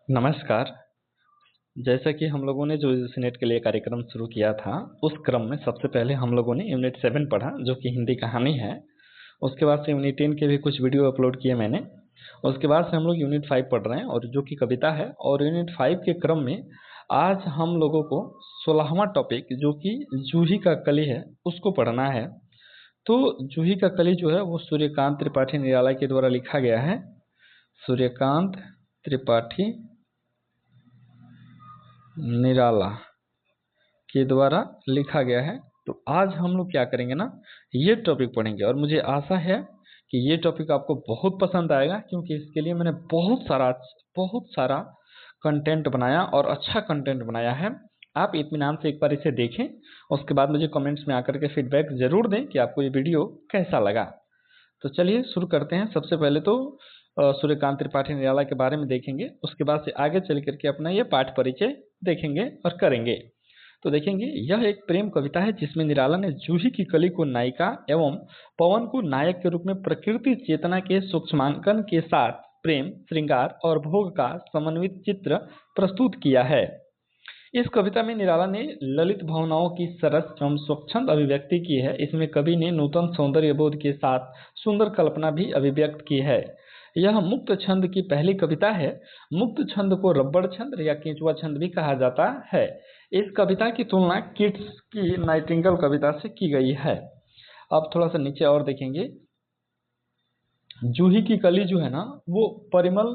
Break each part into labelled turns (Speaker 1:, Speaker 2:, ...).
Speaker 1: नमस्कार। जैसा कि हम लोगों ने जो यूजीसी नेट के लिए कार्यक्रम शुरू किया था, उस क्रम में सबसे पहले हम लोगों ने यूनिट 7 पढ़ा, जो कि हिंदी कहानी है। उसके बाद से यूनिट 10 के भी कुछ वीडियो अपलोड किए मैंने। उसके बाद से हम लोग यूनिट 5 पढ़ रहे हैं, और जो कि कविता है। और यूनिट 5 के क्रम में आज हम लोगों को 16वां टॉपिक, जो कि जूही का कली है, उसको पढ़ना है। तो जूही का कली जो है वो सूर्यकांत त्रिपाठी निराला के द्वारा लिखा गया है। सूर्यकांत त्रिपाठी निराला के द्वारा लिखा गया है। तो आज हम लोग क्या करेंगे ना, ये टॉपिक पढ़ेंगे, और मुझे आशा है कि ये टॉपिक आपको बहुत पसंद आएगा, क्योंकि इसके लिए मैंने बहुत सारा कंटेंट बनाया, और अच्छा कंटेंट बनाया है। आप इत्मीनान से एक बार इसे देखें, उसके बाद मुझे कमेंट्स में आकर के फीडबैक जरूर दें कि आपको ये वीडियो कैसा लगा। तो चलिए शुरू करते हैं। सबसे पहले तो सूर्यकांत त्रिपाठी निराला के बारे में देखेंगे, उसके बाद से आगे चल करके अपना ये पाठ परिचय देखेंगे और करेंगे। तो देखेंगे, यह एक प्रेम कविता है जिसमें निराला ने जूही की कली को नायिका एवं पवन को नायक के रूप में प्रकृति चेतना के सूक्ष्मांकन के साथ प्रेम, श्रृंगार और भोग का समन्वित चित्र प्रस्तुत किया है। इस कविता में निराला ने ललित भावनाओं की सरस एवं स्वच्छंद अभिव्यक्ति की है। इसमें कवि ने नूतन सौंदर्य बोध के साथ सुंदर कल्पना भी अभिव्यक्त की है। यह मुक्त छंद की पहली कविता है। मुक्त छंद को रब्बड़ छंद या केंचुआ छंद भी कहा जाता है। इस कविता की तुलना किट्स की नाइटिंगेल कविता से की गई है। अब थोड़ा सा नीचे और देखेंगे। जूही की कली जो है ना, वो परिमल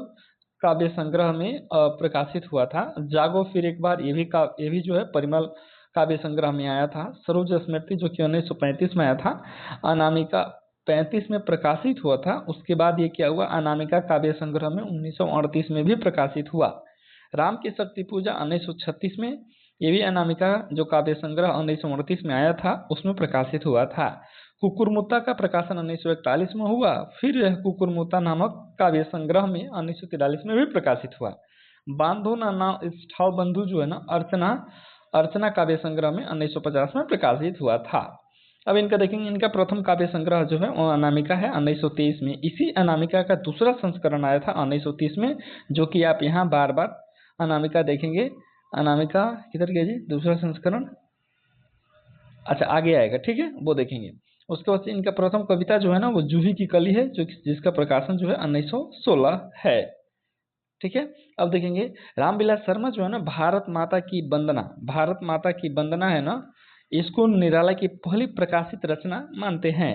Speaker 1: काव्य संग्रह में प्रकाशित हुआ था। जागो फिर एक बार, ये भी जो है परिमल काव्य संग्रह में आया था। सरोज स्मृति जो कि 1935 में आया था। अनामिका 35 में प्रकाशित हुआ था। उसके बाद ये क्या हुआ, अनामिका काव्य संग्रह में 1938 में भी प्रकाशित हुआ। राम की शक्ति पूजा 1936 में, ये भी अनामिका जो काव्य संग्रह 1938 में आया था उसमें प्रकाशित हुआ था। कुकुरमुत्ता का प्रकाशन 1941 में हुआ। फिर यह कुकुरमुत्ता नामक काव्य संग्रह में 1943 में भी प्रकाशित हुआ। बांधो ना नाम इष्ठाव बंधु जो है ना, अर्चना काव्य संग्रह में 1950 में प्रकाशित हुआ था। अब इनका देखेंगे, इनका प्रथम काव्य संग्रह जो है वो अनामिका है 1923 में। इसी अनामिका का दूसरा संस्करण आया था 1930 में, जो कि आप यहाँ बार बार अनामिका देखेंगे। अनामिका किधर गया जी, दूसरा संस्करण, अच्छा आगे आएगा, ठीक है, वो देखेंगे। उसके बाद इनका प्रथम कविता जो है ना वो जूही की कली है, जो जिसका प्रकाशन जो है 1916 है। ठीक है। अब देखेंगे, रामविलास शर्मा जो है ना, भारत माता की वंदना है ना, इसको निराला की पहली प्रकाशित रचना मानते हैं।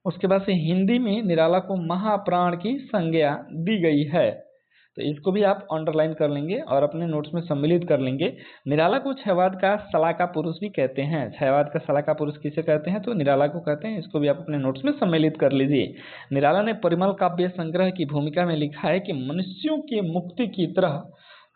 Speaker 1: उसके बाद से हिंदी में निराला को महाप्राण की संज्ञा दी गई है। तो इसको भी आप अंडरलाइन कर लेंगे और अपने नोट्स में सम्मिलित कर लेंगे। निराला को क्षयवाद का सलाका पुरुष भी कहते हैं। क्षयवाद का सलाका पुरुष किसे कहते हैं, तो निराला को कहते हैं। इसको भी आप अपने नोट्स में सम्मिलित कर लीजिए। निराला ने परिमल काव्य संग्रह की भूमिका में लिखा है कि मनुष्यों की मुक्ति की तरह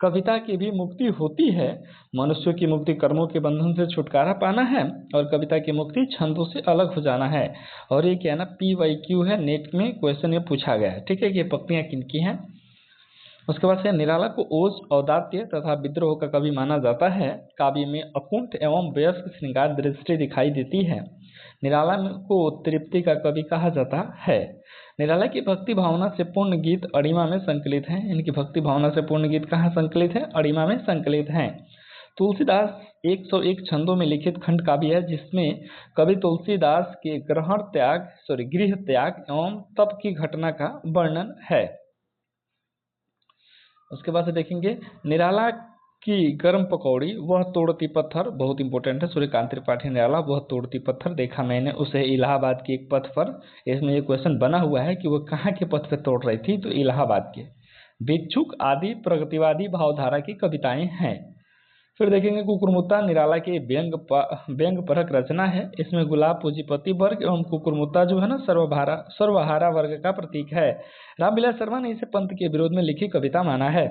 Speaker 1: कविता की भी मुक्ति होती है। मनुष्यों की मुक्ति कर्मों के बंधन से छुटकारा पाना है, और कविता की मुक्ति छंदों से अलग हो जाना है। और ये क्या है ना, PYQ है, नेट में क्वेश्चन ये पूछा गया है। ठीक है, ये पंक्तियां किनकी हैं। उसके बाद से निराला को ओज, औदात्य तथा विद्रोह का कवि माना जाता है। काव्य में अकुंठ एवं वयस्क श्रृंगार दृष्टि दिखाई देती है। निराला को तृप्ति का कवि कहा जाता है। निराला की भक्ति भावना से पूर्ण गीत अड़िमा में संकलित हैं। इनकी भक्ति भावना से पूर्ण गीत कहाँ संकलित है, अड़िमा में संकलित हैं। तुलसीदास 101 छंदों में लिखित खंड काव्य है, जिसमें कवि तुलसीदास के गृह त्याग एवं तप की घटना का वर्णन है। उसके बाद से देखेंगे, निराला की गर्म पकौड़ी वह तोड़ती पत्थर, बहुत इंपॉर्टेंट है। सूर्यकांत त्रिपाठी निराला वह तोड़ती पत्थर, देखा मैंने उसे इलाहाबाद की एक पथ पर। इसमें ये क्वेश्चन बना हुआ है कि वो कहाँ के पथ पर तोड़ रही थी, तो इलाहाबाद के। भिक्षुक आदि प्रगतिवादी भावधारा की कविताएं हैं। फिर देखेंगे, कुकुरमुत्ता निराला की व्यंग परक रचना है। इसमें गुलाब पूंजीपति वर्ग एवं कुकुरमुत्ता जो है ना सर्वहारा वर्ग का प्रतीक है। रामविलास शर्मा ने इसे पंत के विरोध में लिखी कविता माना है।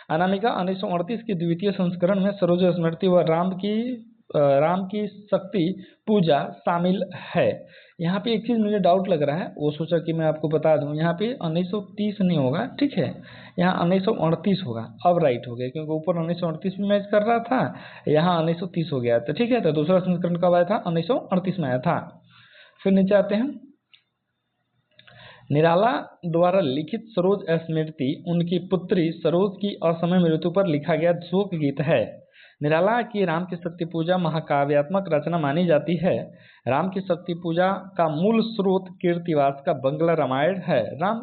Speaker 1: अनामिका 1938 के द्वितीय संस्करण में सरोज स्मृति व राम की शक्ति पूजा शामिल है। यहाँ पे एक चीज मुझे डाउट लग रहा है, वो सोचा कि मैं आपको बता दूं। यहाँ पे 1930 नहीं होगा, ठीक है, यहाँ 1938 होगा। अब राइट हो गया, क्योंकि ऊपर 1938 में मैच कर रहा था, यहाँ 1930 हो गया। तो ठीक है, तो दूसरा संस्करण कब आया था, 1938 में आया था। फिर नीचे आते हैं, निराला द्वारा लिखित सरोज स्मृति उनकी पुत्री सरोज की असमय मृत्यु पर लिखा गया शोक गीत है। निराला की राम की शक्ति पूजा महाकाव्यात्मक रचना मानी जाती है। राम की शक्ति पूजा का मूल स्रोत कीर्तिवास का बंगला रामायण है। राम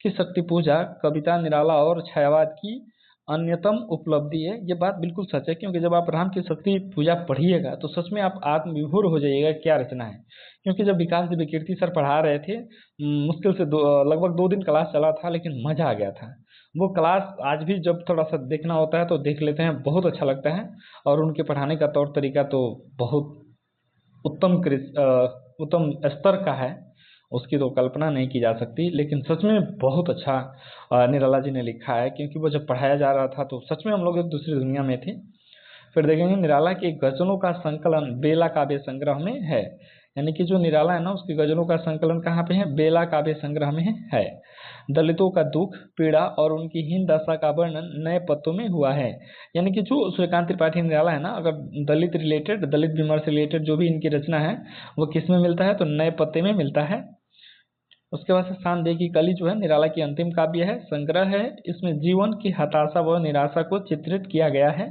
Speaker 1: की शक्ति पूजा कविता निराला और छायावाद की अन्यतम उपलब्धि है। ये बात बिल्कुल सच है, क्योंकि जब आप राम की शक्ति पूजा पढ़िएगा तो सच में आप आत्मविभोर हो जाइएगा क्या रचना है। क्योंकि जब विकास दिव्य कीर्ति सर पढ़ा रहे थे, मुश्किल से लगभग 2 दिन क्लास चला था, लेकिन मजा आ गया था। वो क्लास आज भी जब थोड़ा सा देखना होता है तो देख लेते हैं, बहुत अच्छा लगता है। और उनके पढ़ाने का तौर तरीका तो बहुत उत्तम स्तर का है, उसकी तो कल्पना नहीं की जा सकती। लेकिन सच में बहुत अच्छा निराला जी ने लिखा है, क्योंकि वो जब पढ़ाया जा रहा था तो सच में हम लोग एक दूसरी दुनिया में थे। फिर देखेंगे निराला के गजलों का संकलन बेला काव्य संग्रह में है। यानी कि जो निराला है ना, उसकी गजलों का संकलन कहाँ पे है? बेला काव्य संग्रह में है। दलितों का दुख पीड़ा और उनकी हीन दशा का वर्णन नए पत्तों में हुआ है। यानी कि जो सूर्यकांत त्रिपाठी निराला है ना, अगर दलित विमर्श रिलेटेड जो भी इनकी रचना है वो किस में मिलता है? तो नए पत्ते में मिलता है। उसके बाद से शानदेह की कली जो है निराला की अंतिम काव्य है, संग्रह है। इसमें जीवन की हताशा व निराशा को चित्रित किया गया है।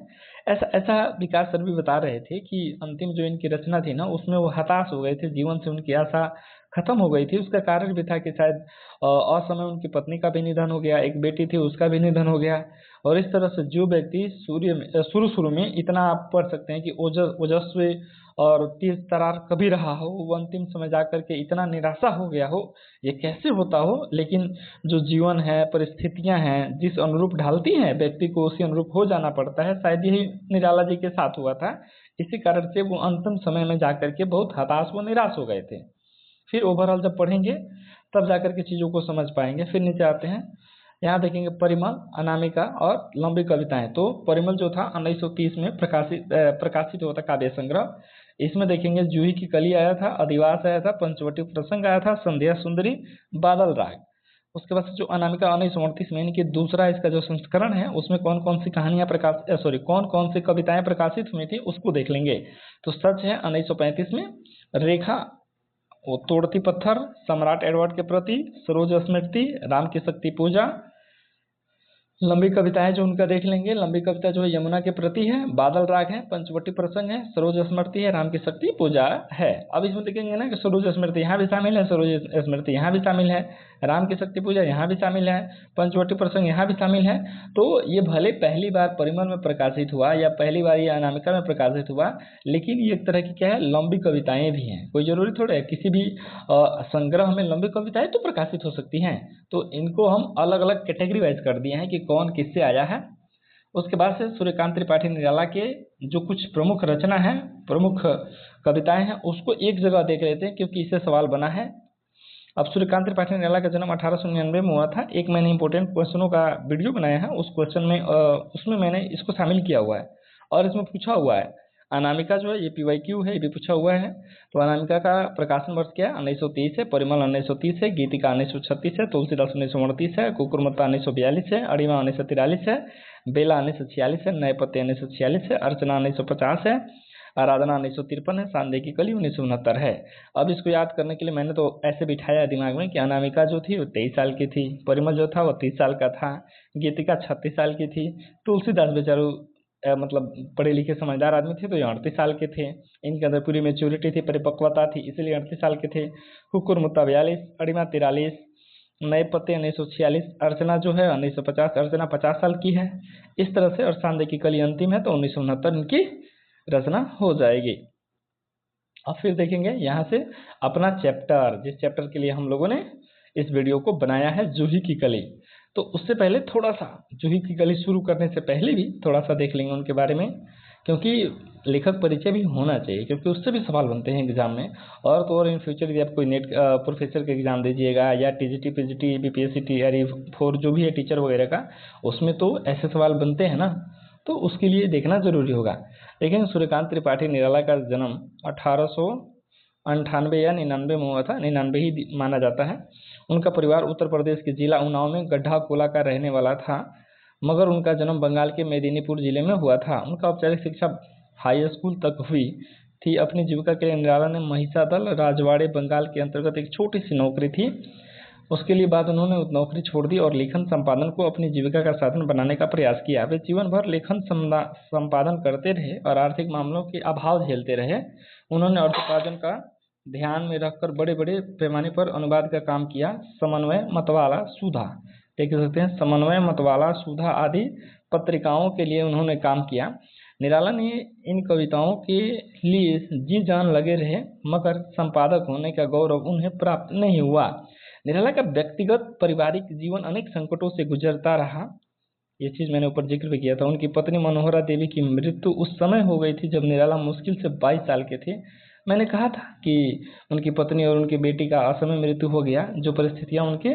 Speaker 1: ऐसा ऐसा विकास सर भी बता रहे थे कि अंतिम जो इनकी रचना थी ना, उसमें वो हताश हो गए थे, जीवन से उनकी आशा खत्म हो गई थी। उसका कारण भी था कि शायद असमय उनकी पत्नी का भी निधन हो गया, एक बेटी थी उसका भी निधन हो गया। और इस तरह से जो व्यक्ति शुरू शुरू में इतना आप पढ़ सकते हैं कि ओजस्वी और तेज तरार कभी रहा हो, वो अंतिम समय जा करके इतना निराशा हो गया हो, ये कैसे होता हो। लेकिन जो जीवन है, परिस्थितियां हैं, जिस अनुरूप ढालती हैं व्यक्ति को उसी अनुरूप हो जाना पड़ता है। शायद यही निराला जी के साथ हुआ था। इसी कारण से वो अंतिम समय में जाकर के बहुत हताश व निराश हो गए थे। फिर ओवरऑल जब पढ़ेंगे तब जाकर के चीज़ों को समझ पाएंगे। फिर नीचे आते हैं, यहाँ देखेंगे परिमल, अनामिका और लंबी कविताएं। तो परिमल जो था 1930 में प्रकाशित हुआ था काव्य संग्रह। इसमें देखेंगे जूही की कली आया था, अधिवास आया था, पंचवटी प्रसंग आया था, संध्या सुंदरी, बादल राग। उसके बाद जो अनामिका 1938 में, यानी कि दूसरा इसका जो संस्करण है, उसमें कौन कौन सी कहानियां कौन कौन सी कविताएं प्रकाशित हुई थी उसको देख लेंगे। तो सच है 1935 में रेखा, वो तोड़ती पत्थर, सम्राट एडवर्ड के प्रति, सरोज स्मृति, राम की शक्ति पूजा। लंबी कविताएं जो उनका देख लेंगे, लंबी कविता जो है यमुना के प्रति है, बादल राग है, पंचवटी प्रसंग है, सरोज स्मृति है, राम की शक्ति पूजा है। अब इसमें देखेंगे ना कि सरोज स्मृति यहाँ भी शामिल है, सरोज स्मृति यहाँ भी शामिल है, राम की शक्ति पूजा यहाँ भी शामिल है, पंचवटी प्रसंग यहाँ भी शामिल है। तो ये भले पहली बार परिमल में प्रकाशित हुआ या पहली बार ये अनामिका में प्रकाशित हुआ, लेकिन ये एक तरह की क्या है, लंबी कविताएं भी हैं। कोई जरूरी थोड़ा है किसी भी संग्रह में लंबी कविताएं तो प्रकाशित हो सकती हैं। तो इनको हम अलग अलग कैटेगरी वाइज कर दिए हैं कि कौन किससे आया है। उसके बाद से सूर्यकांत त्रिपाठी निराला के जो कुछ प्रमुख रचना है, प्रमुख कविताएं हैं, उसको एक जगह देख लेते हैं, क्योंकि इससे सवाल बना है। अब सूर्यकांत त्रिपाठी निराला का जन्म 1899 में हुआ था। एक मैंने इंपॉर्टेंट क्वेश्चनों का वीडियो बनाया है, उस क्वेश्चन में उसमें मैंने इसको शामिल किया हुआ है और इसमें पूछा हुआ है। अनामिका जो है ये PYQ है, ये भी पूछा हुआ है। तो अनामिका का प्रकाशन वर्ष क्या है? 1930 है, परिमल 1930 है, गीतिका 1936 है, तुलसीदास 1938 है, कुकुरमुत्ता 1942 है, अड़िमा 1943 है, बेला 1946 है, नए पत्ते 1946 है, अर्चना 1950 है, आराधना 1953 है, शानदेह की कली 1969 है। अब इसको याद करने के लिए मैंने तो ऐसे बिठाया दिमाग में कि अनामिका जो थी वो 23 साल की थी, परिमल जो था वो 30 साल का था, गीतिका 36 साल की थी, तुलसीदास बेचारू मतलब पढ़े लिखे समझदार आदमी थे तो ये 38 साल के थे, इनके अंदर पूरी मेच्योरिटी थी, परिपक्वता थी, इसलिए 38 साल के थे। कुकुरमुत्ता 42, अड़िमा 43, नए पत्ते 1946, अर्चना जो है 1950, अर्चना 50 साल की है। इस तरह से, और शानदेह की कली अंतिम है तो 1969 इनकी रचना हो जाएगी। अब फिर देखेंगे यहाँ से अपना चैप्टर, जिस चैप्टर के लिए हम लोगों ने इस वीडियो को बनाया है, जूही की कली। तो उससे पहले थोड़ा सा जूही की कली शुरू करने से पहले भी थोड़ा सा देख लेंगे उनके बारे में, क्योंकि लेखक परिचय भी होना चाहिए, क्योंकि उससे भी सवाल बनते हैं एग्जाम में। और तो और इन फ्यूचर यदि आप कोई नेट प्रोफेसर का एग्जाम दीजिएगा या TGT PGT BPSC TRE 4 जो भी है टीचर वगैरह का, उसमें तो ऐसे सवाल बनते हैं ना, तो उसके लिए देखना जरूरी होगा। लेकिन सूर्यकांत त्रिपाठी निराला का जन्म 1898 या 99 में हुआ था, 99 ही माना जाता है। उनका परिवार उत्तर प्रदेश के जिला उन्नाव में गड्ढा कोला का रहने वाला था, मगर उनका जन्म बंगाल के मेदिनीपुर जिले में हुआ था। उनका औपचारिक शिक्षा हाई स्कूल तक हुई थी। अपनी जीविका के लिए निराला ने महिषादल राजवाड़े बंगाल के अंतर्गत एक छोटी सी नौकरी थी उसके लिए बाद उन्होंने नौकरी छोड़ दी और लेखन संपादन को अपनी जीविका का साधन बनाने का प्रयास किया। वे जीवन भर लेखन संपादन करते रहे और आर्थिक मामलों के अभाव झेलते रहे। उन्होंने अर्थोपार्जन का ध्यान में रखकर बड़े बड़े पैमाने पर अनुवाद का काम किया। समन्वय, मतवाला, सुधा, देख सकते हैं, समन्वय, मतवाला, सुधा आदि पत्रिकाओं के लिए उन्होंने काम किया। निराला ने इन कविताओं के लिए जी जान लगे रहे, मगर संपादक होने का गौरव उन्हें प्राप्त नहीं हुआ। निराला का व्यक्तिगत पारिवारिक जीवन अनेक संकटों से गुजरता रहा। ये चीज मैंने ऊपर जिक्र भी किया था। उनकी पत्नी मनोहरा देवी की मृत्यु उस समय हो गई थी जब निराला मुश्किल से 22 साल के थे। मैंने कहा था कि उनकी पत्नी और उनकी बेटी का असमय मृत्यु हो गया, जो परिस्थितियां उनके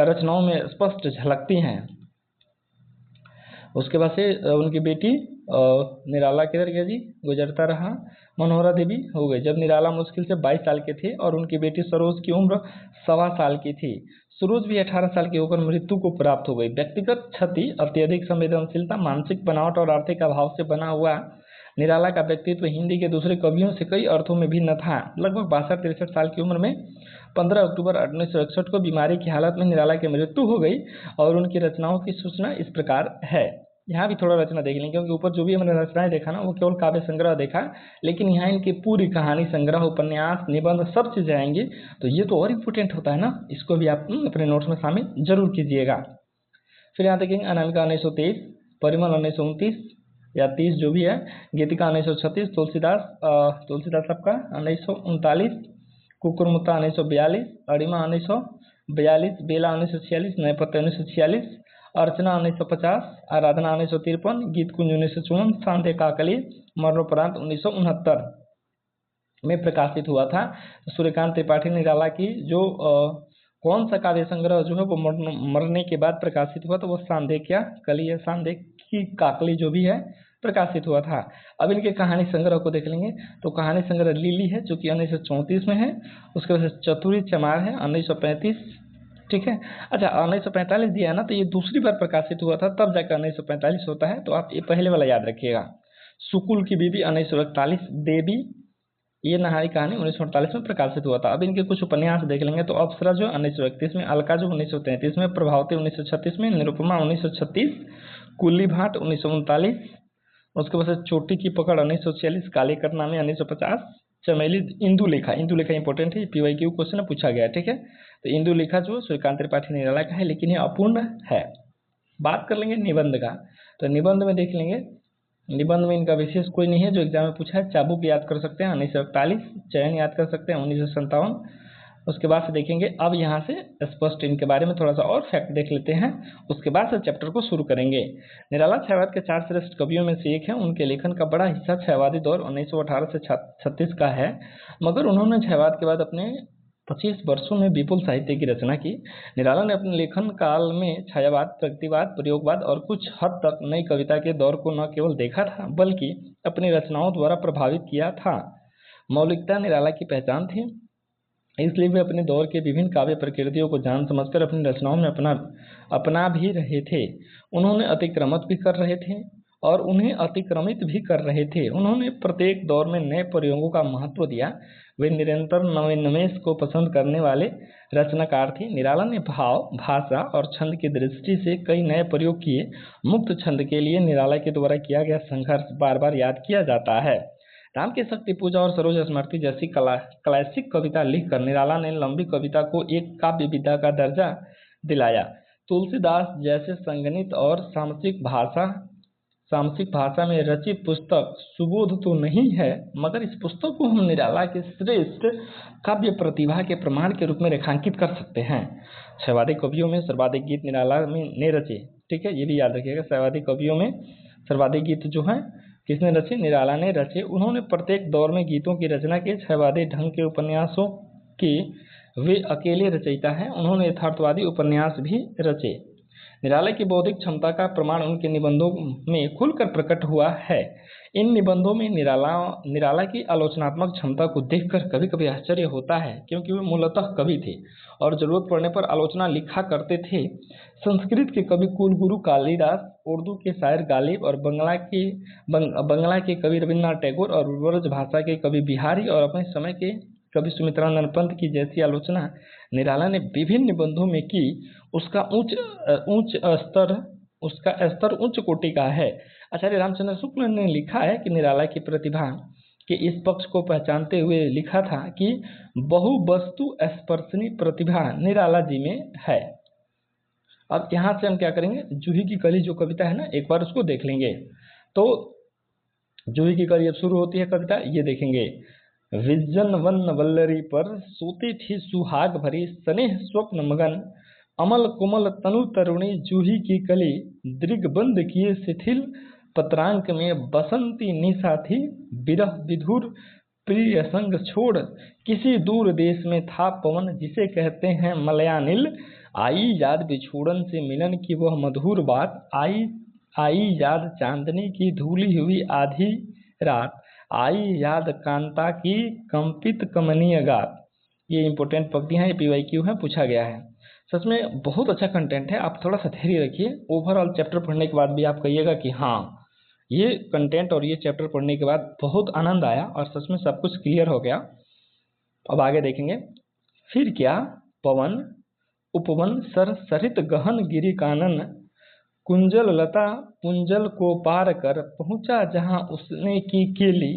Speaker 1: रचनाओं में स्पष्ट झलकती हैं। उसके बाद से उनकी बेटी निराला किधर गया जी, गुजरता रहा, मनोहरा देवी हो गई जब निराला मुश्किल से 22 साल के थे और उनकी बेटी सरोज की उम्र 1.25 साल की थी। सरोज भी 18 साल की होकर मृत्यु को प्राप्त हो गई। व्यक्तिगत क्षति, अत्यधिक संवेदनशीलता, मानसिक बनावट और आर्थिक अभाव से बना हुआ निराला का व्यक्तित्व हिंदी के दूसरे कवियों से कई अर्थों में भिन्न था। लगभग 62-63 साल की उम्र में 15 अक्टूबर 1961 को बीमारी की हालत में निराला की मृत्यु हो गई और उनकी रचनाओं की सूचना इस प्रकार है। यहाँ भी थोड़ा रचना देख लें, क्योंकि ऊपर जो भी हमने रचनाएं देखा ना वो केवल काव्य संग्रह देखा, लेकिन यहाँ इनकी पूरी कहानी संग्रह, उपन्यास, निबंध सब चीजें आएंगी। तो ये तो और इम्पोर्टेंट होता है ना, इसको भी आप अपने नोट्स में शामिल जरूर कीजिएगा। फिर यहाँ देखेंगे अनामिका 1923, परिमल 1929 या 30 जो भी है, गीतिका 1936, तुलसीदास सबका 1939, कुकुरमुत्ता 1942, अरिमा 1942, बेला 1946, नयपत्य 1946, अर्चना 1950, आराधना 1953, गीत कुंज 1954, सांध्य काकली मरणोपरांत 1969 में प्रकाशित हुआ था। सूर्यकांत त्रिपाठी निराला की जो कौन सा काव्य संग्रह जो है वो मरने के बाद प्रकाशित हुआ, तो वो सांध्य कली है, सांध्य की काकली जो भी है प्रकाशित हुआ था। अब इनके कहानी संग्रह को देख लेंगे। तो कहानी संग्रह लिली है जो कि 1934 में है। उसके बाद चतुरी चमार है 1935, ठीक है। अच्छा 1945 दिया है ना, तो ये दूसरी बार प्रकाशित हुआ था, तब जाकर 1945 होता है, तो आप ये पहले वाला याद रखिएगा। सुकुल की बीबी 1941, देवी ये नहारी कहानी 1948 में प्रकाशित हुआ था। अब इनके कुछ उपन्यास देख लेंगे। तो अप्सरा जो 1931 में, अलका जो 1933 में, प्रभावती 1936 में, निरुपमा 1936, कुल्ली भाट 1939, उसके बाद चोटी की पकड़ 1946, काली करनामे 1950, चमेली, इंदु लेखा इंपॉर्टेंट है, PYQ क्वेश्चन पूछा गया, ठीक है। तो इंदु लेखा जो सूर्यकांत त्रिपाठी निराला का है, लेकिन ये अपूर्ण है। बात कर लेंगे निबंध का। तो निबंध में देख लेंगे, निबंध में इनका विशेष कोई नहीं है जो एग्जाम में पूछा है। चाबुक याद कर सकते हैं 1941, चयन याद कर सकते हैं 1957। उसके बाद से देखेंगे, अब यहाँ से स्पष्ट इनके बारे में थोड़ा सा और फैक्ट देख लेते हैं, उसके बाद से चैप्टर को शुरू करेंगे। निराला छायावाद के 4 श्रेष्ठ कवियों में से एक है। उनके लेखन का बड़ा हिस्सा छायावादी दौर 1918 से 36 का है, मगर उन्होंने छायावाद के बाद अपने 25 वर्षों में विपुल साहित्य की रचना की। निराला ने अपने लेखन काल में छायावाद, प्रगतिवाद, प्रयोगवाद और कुछ हद तक नई कविता के दौर को न केवल देखा था, बल्कि अपनी रचनाओं द्वारा प्रभावित किया था। मौलिकता निराला की पहचान थी, इसलिए वे अपने दौर के विभिन्न काव्य प्रकृतियों को जान समझकर अपनी रचनाओं में अपना भी रहे थे। उन्होंने अतिक्रमत भी कर रहे थे और उन्हें अतिक्रमित भी कर रहे थे। उन्होंने प्रत्येक दौर में नए प्रयोगों का महत्व दिया। वे निरंतर नवेन्मेष को पसंद करने वाले रचनाकार थे। निराला ने भाव, भाषा और छंद की दृष्टि से कई नए प्रयोग किए। मुक्त छंद के लिए निराला के द्वारा किया गया संघर्ष बार बार याद किया जाता है। राम की शक्ति पूजा और सरोज स्मृति जैसी क्लासिक कविता लिखकर निराला ने लंबी कविता को एक काव्य विधा का दर्जा दिलाया। तुलसीदास जैसे संगणित और सामसिक भाषा में रचित पुस्तक सुबोध तो नहीं है, मगर इस पुस्तक को हम निराला के श्रेष्ठ काव्य प्रतिभा के प्रमाण के रूप में रेखांकित कर सकते हैं। छायावादी कवियों में सर्वाधिक गीत निराला ने रचे, ठीक है, ये भी याद रखिएगा। छायावादी कवियों में सर्वाधिक गीत जो है किसने रचे? निराला ने रचे। उन्होंने प्रत्येक दौर में गीतों की रचना की। छायावादी ढंग के उपन्यासों के वे अकेले रचयिता हैं। उन्होंने यथार्थवादी उपन्यास भी रचे। निराला की बौद्धिक क्षमता का प्रमाण उनके निबंधों में खुलकर प्रकट हुआ है। इन निबंधों में निराला की आलोचनात्मक क्षमता को देखकर कभी कभी आश्चर्य होता है, क्योंकि वे मूलतः कवि थे और जरूरत पड़ने पर आलोचना लिखा करते थे। संस्कृत के कवि कुलगुरु कालिदास, उर्दू के शायर गालिब और बंगला के कवि रविन्द्रनाथ टैगोर और ब्रज भाषा के कवि बिहारी और अपने समय के कवि सुमित्रानंद पंत की जैसी आलोचना निराला ने विभिन्न निबंधों में की, उसका उसका स्तर उच्च कोटि का है। आचार्य रामचंद्र शुक्ल ने लिखा है कि निराला की प्रतिभा के इस पक्ष को पहचानते हुए लिखा था कि बहु वस्तु स्पर्शनी प्रतिभा निराला जी में है। अब यहाँ से हम क्या करेंगे, जूही की कली जो कविता है ना, एक बार उसको देख लेंगे। तो जूही की कली अब शुरू होती है कविता, ये देखेंगे। विजन वन वल्लरी पर सोती थी सुहाग भरी, स्नेह स्वप्न मगन, अमल कोमल तनु तरुणी जूही की कली, दृग्बंद किए शिथिल पत्रांक में बसंती निशा थी, विरह विधुर प्रिय संग छोड़ किसी दूर देश में था पवन, जिसे कहते हैं मलयानिल, आई याद बिछोड़न से मिलन की वह मधुर बात, आई याद चांदनी की धूली हुई आधी रात, आई याद कांता की कंपित कमनीय गात। ये इंपॉर्टेंट पंक्तियां हैं, PYQ है, पूछा गया है। सच में बहुत अच्छा कंटेंट है, आप थोड़ा सा धैर्य रखिए। ओवरऑल चैप्टर पढ़ने के बाद भी आप कहिएगा कि हाँ, ये कंटेंट और ये चैप्टर पढ़ने के बाद बहुत आनंद आया और सच में सब कुछ क्लियर हो गया। अब आगे देखेंगे। फिर क्या पवन उपवन सर सरित गहन गिरि कानन, कुंजल लता पुंजल को पार कर पहुंचा जहां उसने की केली,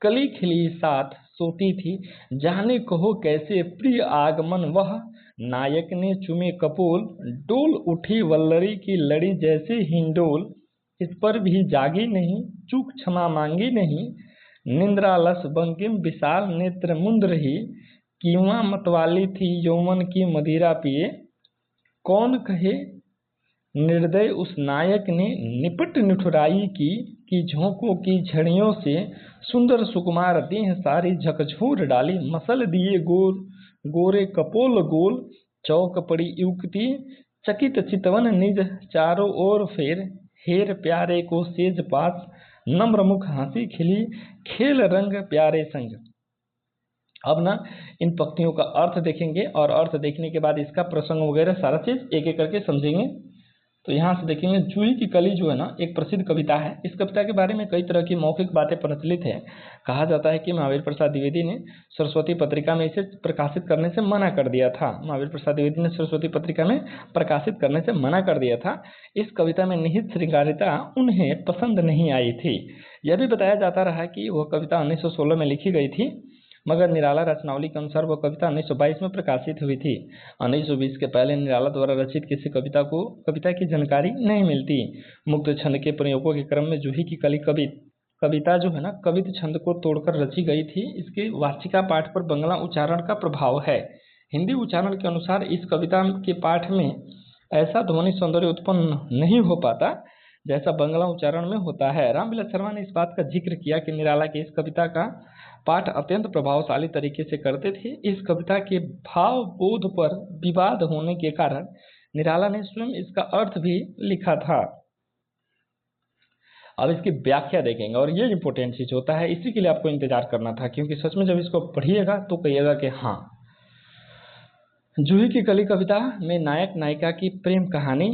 Speaker 1: कली खिली साथ सोती थी, जाने कहो कैसे प्रिय आगमन वह, नायक ने चुमे कपोल, डोल उठी वल्लरी की लड़ी जैसे हिंडोल, इस पर भी जागी नहीं, चूक क्षमा मांगी नहीं, निंद्रालस बंकिम विशाल नेत्र मुंद रही, कीवा मतवाली थी यौवन की मदिरा पिए, कौन कहे निर्दय उस नायक ने निपट निठुराई की, कि झोंकों की झड़ियों से सुंदर सुकुमार देह सारी झकझोर डाली, मसल दिए गोरे कपोल गोल, चौक पड़ी युक्ति चकित चितवन निज चारों ओर फेर, हेर प्यारे को सेज पास नम्र मुख हंसी खिली, खेल रंग प्यारे संग। अब ना इन पंक्तियों का अर्थ देखेंगे और अर्थ देखने के बाद इसका प्रसंग वगैरह सारा चीज एक एक करके समझेंगे। तो यहाँ से देखेंगे, जूही की कली जो है ना, एक प्रसिद्ध कविता है। इस कविता के बारे में कई तरह की मौखिक बातें प्रचलित है। कहा जाता है कि महावीर प्रसाद द्विवेदी ने सरस्वती पत्रिका में इसे प्रकाशित करने से मना कर दिया था। महावीर प्रसाद द्विवेदी ने सरस्वती पत्रिका में प्रकाशित करने से मना कर दिया था। इस कविता में निहित श्रृंगारिता उन्हें पसंद नहीं आई थी। यह भी बताया जाता रहा कि वह कविता 1916 में लिखी गई थी, मगर निराला रचनावली के अनुसार वह कविता 1922 में प्रकाशित हुई थी। 1920 के पहले निराला द्वारा रचित किसी कविता की जानकारी नहीं मिलती। मुक्त छंद के प्रयोगों के क्रम में जूही की कली कविता जो है ना, कवित छंद को तोड़कर रची गई थी। इसके वाचिका पाठ पर बंगला उच्चारण का प्रभाव है। हिंदी उच्चारण के अनुसार इस कविता के पाठ में ऐसा ध्वनि सौंदर्य उत्पन्न नहीं हो पाता जैसा बंगला उच्चारण में होता है। रामविलास शर्मा ने इस बात का जिक्र किया कि निराला के इस कविता का पाठ अत्यंत प्रभावशाली तरीके से करते थे। इस कविता के भाव बोध पर विवाद होने के कारण निराला ने स्वयं इसका अर्थ भी लिखा था। अब इसकी व्याख्या देखेंगे और ये इंपॉर्टेंट चीज होता है, इसी के लिए आपको इंतजार करना था, क्योंकि सच में जब इसको पढ़िएगा तो कहिएगा कि हाँ। जूही की कली कविता में नायक नायिका की प्रेम कहानी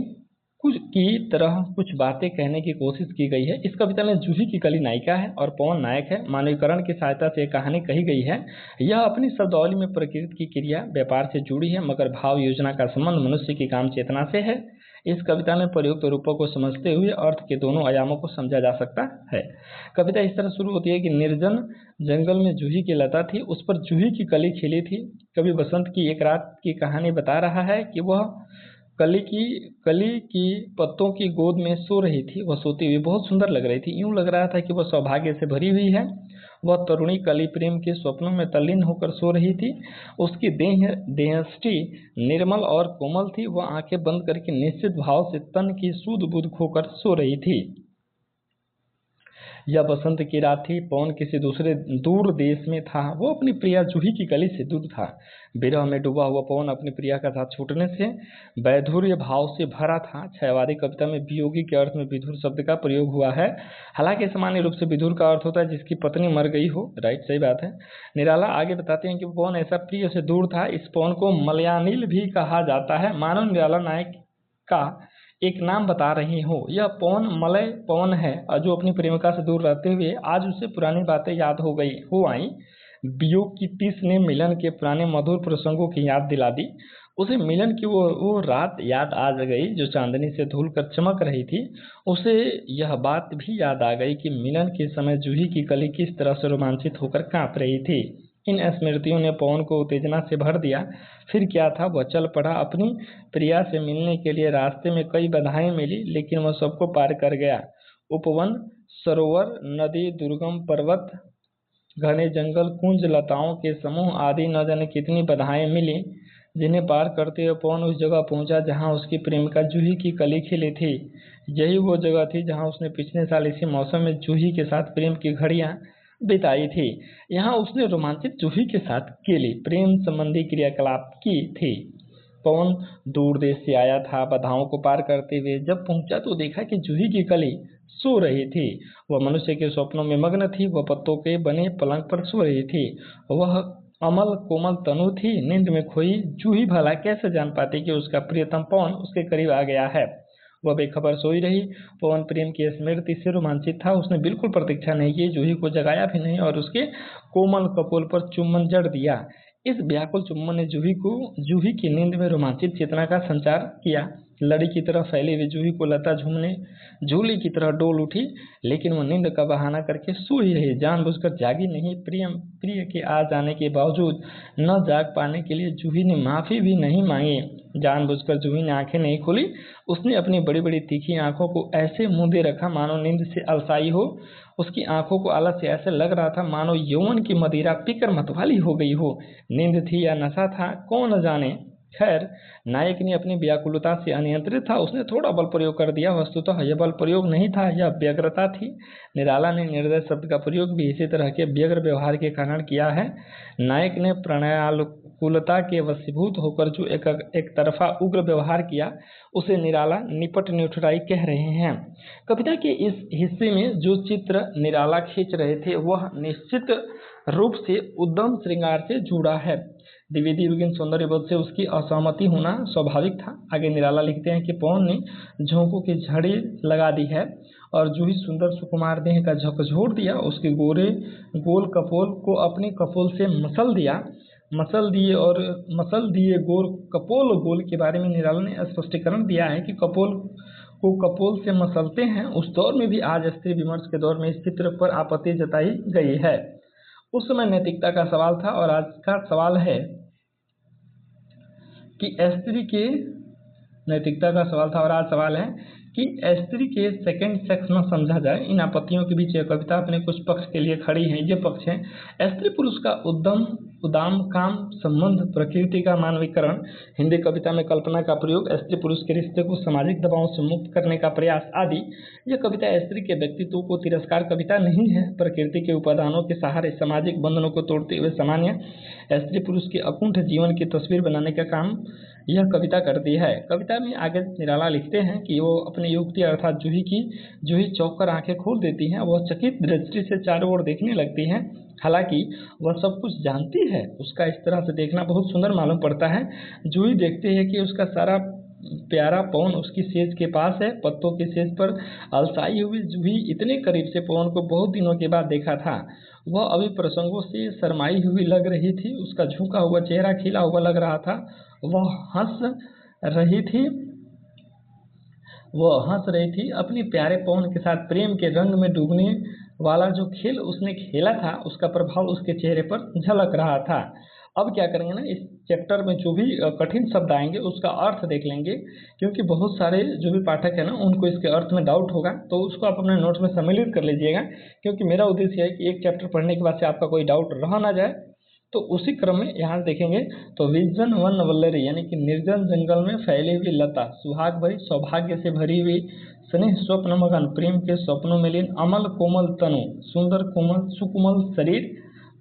Speaker 1: कुछ की तरह कुछ बातें कहने की कोशिश की गई है। इस कविता में जूही की कली नायिका है और पवन नायक है। मानवीकरण की सहायता से कहानी कही गई है। यह अपनी शब्दावली में प्रकृति की क्रिया व्यापार से जुड़ी है, मगर भाव योजना का संबंध मनुष्य की काम चेतना से है। इस कविता में प्रयुक्त रूपों को समझते हुए अर्थ के दोनों आयामों को समझा जा सकता है। कविता इस तरह शुरू होती है कि निर्जन जंगल में जूही की लता थी, उस पर जूही की कली खिली थी। कवि बसंत की एक रात की कहानी बता रहा है कि वह कली की पत्तों की गोद में सो रही थी। वह सोती हुई बहुत सुंदर लग रही थी, यूं लग रहा था कि वह सौभाग्य से भरी हुई है। वह तरुणी कली प्रेम के स्वप्नों में तल्लीन होकर सो रही थी। उसकी देहष्टि निर्मल और कोमल थी। वह आंखें बंद करके निश्चित भाव से तन की सुध बुध खोकर सो रही थी। यह बसंत की रात थी। पवन किसी दूसरे दूर देश में था। वो अपनी प्रिया जूही की कली से दूर था। विरह में डूबा हुआ पवन अपनी प्रिया का साथ छूटने से वैधुर्य भाव से भरा था। छयवादी कविता में वियोगी के अर्थ में विधुर शब्द का प्रयोग हुआ है। हालांकि सामान्य रूप से विधुर का अर्थ होता है जिसकी पत्नी मर गई हो। राइट, सही बात है। निराला आगे बताते हैं कि पवन ऐसा प्रिय से दूर था। इस पवन को मलयानिल भी कहा जाता है। मानो निराला नायक का एक नाम बता रही हो। यह पवन मलय पवन है, जो अपनी प्रेमिका से दूर रहते हुए आज उसे पुरानी बातें याद हो आई। वियोग की टीस ने मिलन के पुराने मधुर प्रसंगों की याद दिला दी। उसे मिलन की वो रात याद आ गई जो चांदनी से धुल कर चमक रही थी। उसे यह बात भी याद आ गई कि मिलन के समय जूही की कली किस तरह से रोमांचित होकर कांप रही थी। इन स्मृतियों ने पवन को उत्तेजना से भर दिया। फिर क्या था, वह चल पड़ा। अपनी प्रिया से मिलने के लिए रास्ते में कई बाधाएं मिली, लेकिन वह सबको पार कर गया। उपवन, सरोवर, नदी, दुर्गम पर्वत, घने जंगल, कुंज, लताओं के समूह आदि न जाने कितनी बाधाएं मिली, जिन्हें पार करते हुए पवन उस जगह पहुंचा जहां उसकी प्रेमिका जूही की कली खिली थी। यही वो जगह थी जहां उसने पिछले साल इसी मौसम में जूही के साथ प्रेम की घड़ियां बिताई थी। यहाँ उसने रोमांचित जूही के साथ केली प्रेम संबंधी क्रियाकलाप की थी। पवन दूर देश से आया था। बाधाओं को पार करते हुए जब पहुंचा तो देखा कि जूही की कली सो रही थी। वह मनुष्य के स्वप्नों में मग्न थी। वह पत्तों के बने पलंग पर सो रही थी। वह अमल कोमल तनु थी, नींद में खोई। जूही भला कैसे जान पाती कि उसका प्रियतम पवन उसके करीब आ गया है। वह बेखबर सोई रही। पवन प्रेम की स्मृति से रोमांचित था। उसने बिल्कुल प्रतीक्षा नहीं की, जूही को जगाया भी नहीं और उसके कोमल कपोल पर चुम्बन जड़ दिया। इस व्याकुल चुम्बन ने जूही की नींद में रोमांचित चेतना का संचार किया। लड़ी की तरह फैली हुई जूही को लता झूली की तरह डोल उठी, लेकिन वह नींद का बहाना करके सो ही रही, जानबूझकर जागी नहीं। प्रिय के आ जाने के बावजूद न जाग पाने के लिए जूही ने माफी भी नहीं मांगी। जानबूझकर जूही ने आंखें नहीं खोली। उसने अपनी बड़ी बड़ी तीखी आंखों को ऐसे मूंदे रखा मानो नींद से अलसाई हो। उसकी आंखों को आलस्य ऐसे लग रहा था मानो यौवन की मदिरा पीकर मतवाली हो गई हो। नींद थी या नशा था, कौन जाने। खैर, नायक ने अपनी व्याकुलता से अनियंत्रित था। उसने थोड़ा बल प्रयोग कर दिया। वस्तुतः यह बल प्रयोग नहीं था, यह व्यग्रता थी। निराला ने निर्दय शब्द का प्रयोग भी इसी तरह के व्यग्र व्यवहार के कारण किया है। नायक ने प्रणयानुकूलता के वशीभूत होकर जो एक तरफा उग्र व्यवहार किया, उसे निराला निपट निठुराई कह रहे हैं। कविता के इस हिस्से में जो चित्र निराला खींच रहे थे वह निश्चित रूप से उद्यम श्रृंगार से जुड़ा है। द्विवेदी युगीन सौंदर्य बोध से उसकी असहमति होना स्वाभाविक था। आगे निराला लिखते हैं कि पवन ने झोंकों की झड़ी लगा दी है और जूही सुंदर सुकुमार देह का झकझोर दिया। उसके गोल कपोल को अपने कपोल से मसल दिए गोल कपोल गोल के बारे में निराला ने स्पष्टीकरण दिया है कि कपोल को कपोल से मसलते हैं। उस दौर में भी आज स्त्री विमर्श के दौर में इस चित्र पर आपत्ति जताई गई है। उस समय नैतिकता का सवाल था और आज का सवाल है कि स्त्री के नैतिकता का सवाल था और आज सवाल है कि स्त्री के सेकंड सेक्स न समझा जाए। इन आपत्तियों के बीच यह कविता अपने कुछ पक्ष के लिए खड़ी है। ये पक्ष है स्त्री पुरुष का उदाम काम संबंध, प्रकृति का मानवीकरण, हिंदी कविता में कल्पना का प्रयोग, स्त्री पुरुष के रिश्ते को सामाजिक दबाव से मुक्त करने का प्रयास आदि। यह कविता स्त्री के व्यक्तित्व को तिरस्कार कविता नहीं है। प्रकृति के उपादानों के सहारे सामाजिक बंधनों को तोड़ते हुए सामान्य स्त्री पुरुष के अकुंठ जीवन की तस्वीर बनाने का काम यह कविता करती है। कविता में आगे निराला लिखते हैं कि वो अपनी युवती अर्थात जूही चौंक कर आंखें खोल देती हैं। वह चकित दृष्टि से चारों ओर देखने लगती है। हालांकि वह सब कुछ जानती है। उसका इस तरह से देखना बहुत सुंदर मालूम पड़ता है। जूही देखती है कि उसका सारा प्यारा पवन उसकी सेज के पास है। पत्तों के सेज पर अलसाई हुई जूही इतने करीब से पवन को बहुत दिनों के बाद देखा था। वह अभी प्रसंगों से शर्माई हुई लग रही थी। उसका झुका हुआ चेहरा खिला हुआ लग रहा था। वह हंस रही थी। अपने प्यारे पवन के साथ प्रेम के रंग में डूबने वाला जो खेल उसने खेला था उसका प्रभाव उसके चेहरे पर झलक रहा था। अब क्या करेंगे ना, इस चैप्टर में जो भी कठिन शब्द आएंगे उसका अर्थ देख लेंगे, क्योंकि बहुत सारे जो भी पाठक है ना उनको इसके अर्थ में डाउट होगा, तो उसको आप अपने नोट्स में सम्मिलित कर लीजिएगा। क्योंकि मेरा उद्देश्य है कि एक चैप्टर पढ़ने के बाद से आपका कोई डाउट रह ना जाए। तो उसी क्रम में यहाँ देखेंगे तो विजन वन वल्लरी यानी कि निर्जन जंगल में फैली हुई लता, सुहाग भरी सौभाग्य से भरी हुई, स्नेह स्वप्न मगन प्रेम के स्वप्नों में लीन, अमल कोमल तनु, सुंदर कोमल सुकुमल शरीर,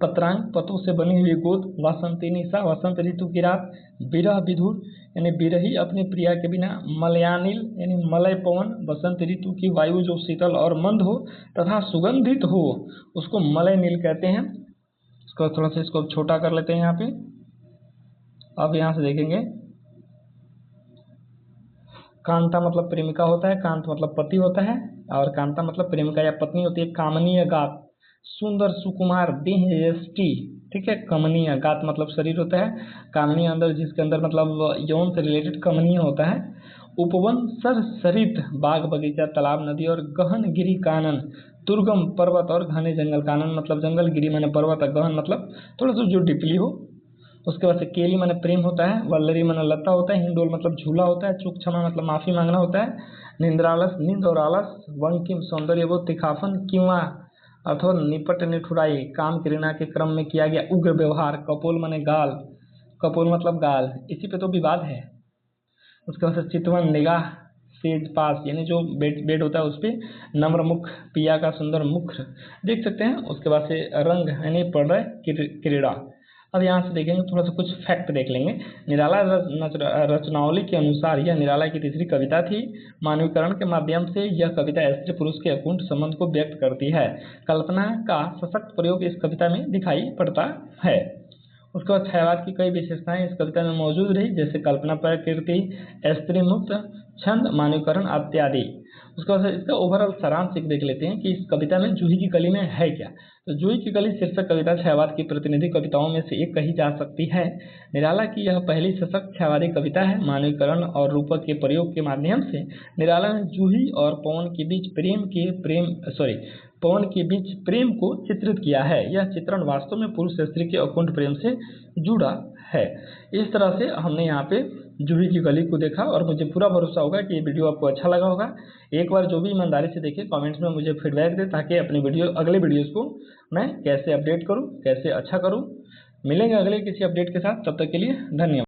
Speaker 1: पत्रांग पतों से बनी हुई गोद, वासंती निशा वसंत ऋतु की रात, विरह विधुर यानी विरही अपनी प्रिया के बिना, मलयानिल यानी मलय पवन बसंत ऋतु की वायु जो शीतल और मंद हो तथा सुगंधित हो उसको मलय नील कहते हैं। इसको थोड़ा सा इसको छोटा कर लेते हैं यहाँ पे। अब यहाँ से देखेंगे कांता मतलब प्रेमिका होता है, कांत मतलब पति होता है और कांता मतलब प्रेमिका या पत्नी होती है। कामनीय गात, सुंदर सुकुमार देह यष्टि ठीक है। कमनीय, गात मतलब शरीर होता है, कामनीय अंदर, जिसके अंदर मतलब यौन से रिलेटेड कमनीय होता है। उपवन सरसरित, बाग बगीचा तालाब नदी और गहन गिरी कानन, दुर्गम पर्वत और घने जंगल। कानन मतलब जंगल, गिरी माने पर्वत, और गहन मतलब थोड़ा सा जो डिपली हो। उसके बाद से केली माने प्रेम होता है, वल्लरी माने लता होता है, हिंडोल मतलब झूला होता है, चूक क्षमा मतलब माफी मांगना होता है, निंद्रालस नींद और आलस, वंकिम सौंदर्य वो, तिखाफन किंवा अथवा निपट निठुराई, काम क्रीड़ा के क्रम में किया गया उग्र व्यवहार, कपोल माने गाल, कपोल मतलब गाल, इसी पे तो विवाद है। उसके बाद से चितवन निगाह, सेज पास यानी जो बेड होता है उस पे, नम्र मुख, पिया का सुंदर मुख देख सकते हैं। उसके बाद से रंग यानी पढ़ रहे क्रीड़ा। अब यहाँ से देखेंगे थोड़ा सा कुछ फैक्ट देख लेंगे। निराला रचनावली के अनुसार यह निराला की तीसरी कविता थी। मानवीकरण के माध्यम से यह कविता स्त्री पुरुष के अकुंठ संबंध को व्यक्त करती है। कल्पना का सशक्त प्रयोग इस कविता में दिखाई पड़ता है। उसके बाद छायावाद की कई विशेषताएं इस कविता में मौजूद रही, जैसे कल्पना प्रकृति, स्त्री मुक्त, छंद, मानवीकरण इत्यादि। उसके बाद इसका ओवरऑल सारांश एक देख लेते हैं कि इस कविता में जूही की कली में है क्या। तो जूही की कली शीर्षक कविता छायावाद की प्रतिनिधि कविताओं में से एक कही जा सकती है। निराला की यह पहली सशक्त छायावादी कविता है। मानवीकरण और रूपक के प्रयोग के माध्यम से निराला ने जूही और पवन के बीच प्रेम को चित्रित किया है। यह चित्रण वास्तव में पुरुष स्त्री के अकुंठ प्रेम से जुड़ा है। इस तरह से हमने यहाँ पे जूही की कली को देखा, और मुझे पूरा भरोसा होगा कि ये वीडियो आपको अच्छा लगा होगा। एक बार जो भी ईमानदारी से देखे कमेंट्स में मुझे फीडबैक दे, ताकि अपनी अगले वीडियोज़ को मैं कैसे अपडेट करूँ, कैसे अच्छा करूँ। मिलेंगे अगले किसी अपडेट के साथ, तब तक के लिए धन्यवाद।